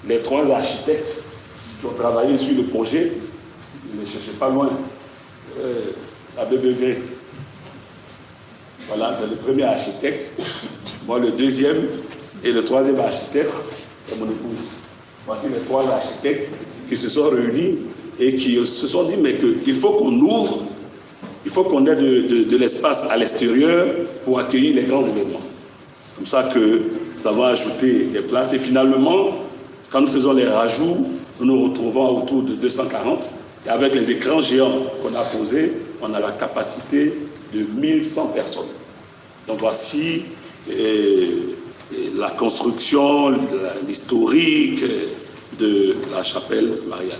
les 3 architectes qui ont travaillé sur le projet, ne cherchez pas loin, à Bebegré. Voilà, c'est le premier architecte, moi le deuxième, et le 3e architecte, c'est mon épouse. Voici les 3 architectes qui se sont réunis et qui se sont dit, mais qu'il faut qu'on ouvre, il faut qu'on ait de l'espace à l'extérieur pour accueillir les grands événements. C'est comme ça que nous avons ajouté des places et finalement, quand nous faisons les rajouts, nous nous retrouvons autour de 240 et avec les écrans géants qu'on a posés, on a la capacité de 1100 personnes. Donc voici la construction, l'historique de la chapelle mariale.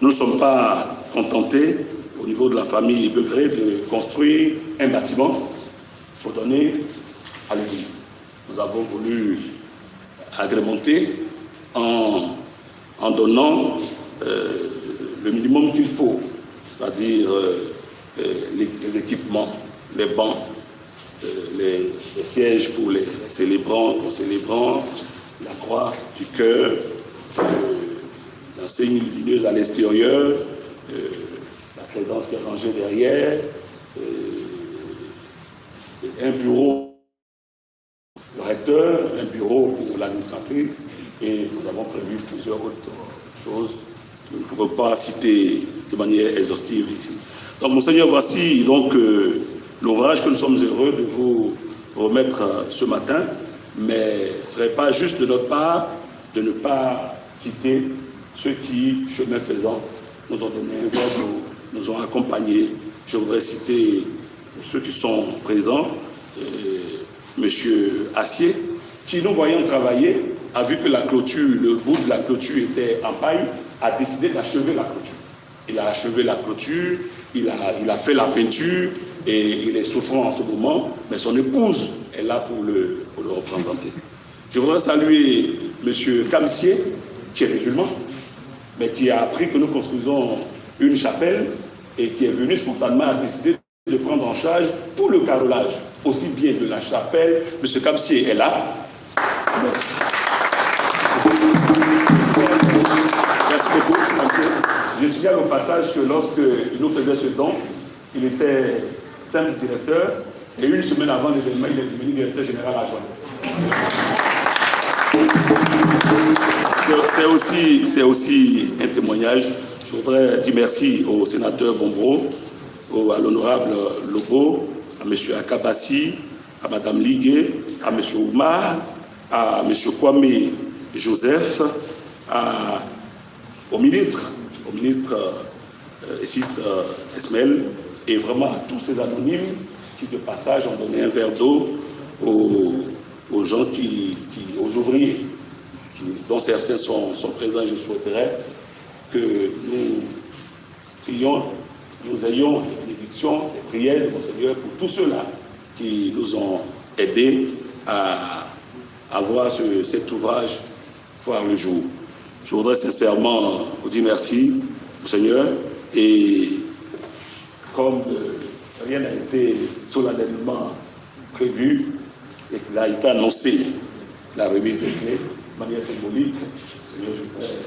Nous ne sommes pas contentés au niveau de la famille Begré de construire un bâtiment pour donner à l'église. Nous avons voulu agrémenter en donnant le minimum qu'il faut, c'est-à-dire les équipements, les bancs, les sièges pour les célébrants, la croix du cœur, l'enseigne lumineuse à l'extérieur, la crédence qui est rangée derrière, un bureau pour le recteur, un bureau pour l'administratrice, et nous avons prévu plusieurs autres choses que nous ne pouvons pas citer de manière exhaustive ici. Donc, Monseigneur, voici donc l'ouvrage que nous sommes heureux de vous remettre ce matin, mais ce ne serait pas juste de notre part de ne pas quitter ceux qui, chemin faisant, nous ont donné un verre d'eau, nous ont accompagnés. Je voudrais citer ceux qui sont présents, M. Assier, qui, nous voyant travailler, a vu que la clôture, le bout de la clôture était en paille, a décidé d'achever la clôture. Il a achevé la clôture, il a fait la peinture, et il est souffrant en ce moment, mais son épouse est là pour le représenter. Je voudrais saluer M. Kamsier, qui est musulman, mais qui a appris que nous construisons une chapelle et qui est venu spontanément à décider de prendre en charge tout le carrelage, aussi bien de la chapelle. M. Kamsier est là. Merci beaucoup. Je signale au passage que lorsqu'il nous faisait ce don, il était simple directeur et une semaine avant l'événement, il est devenu directeur général adjoint. C'est aussi un témoignage. Je voudrais dire merci au sénateur Bombro, à l'honorable Lobo, à M. Akabassi, à Mme Liguet, à M. Oumar, à M. Kwame Joseph, au ministre Esmel, et vraiment à tous ces anonymes qui, de passage, ont donné un verre d'eau aux gens aux ouvriers, dont certains sont présents. Je souhaiterais que nous ayons des bénédictions, des prières de Monseigneur pour tous ceux-là qui nous ont aidés à voir cet ouvrage voir le jour. Je voudrais sincèrement vous dire merci, Monseigneur, et comme rien n'a été solennellement prévu et qu'il a été annoncé la remise des clés de manière symbolique, Seigneur, je voudrais vous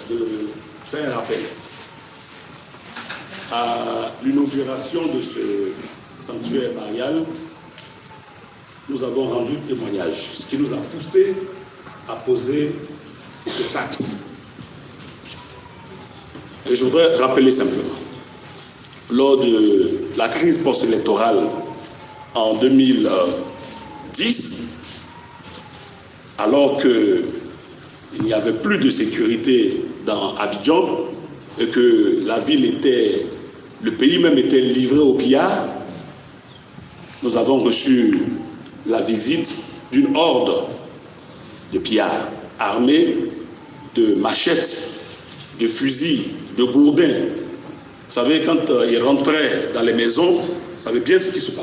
de faire appel à l'inauguration de ce sanctuaire marial. Nous avons rendu témoignage, ce qui nous a poussé à poser cet acte. Et je voudrais rappeler simplement, lors de la crise post-électorale en 2010, alors qu'il n'y avait plus de sécurité dans Abidjan et que la ville le pays même était livré au pillard, nous avons reçu la visite d'une horde de pillards armés de machettes, de fusils, de gourdins savez, quand ils rentraient dans les maisons, vous savez bien ce qui se passait.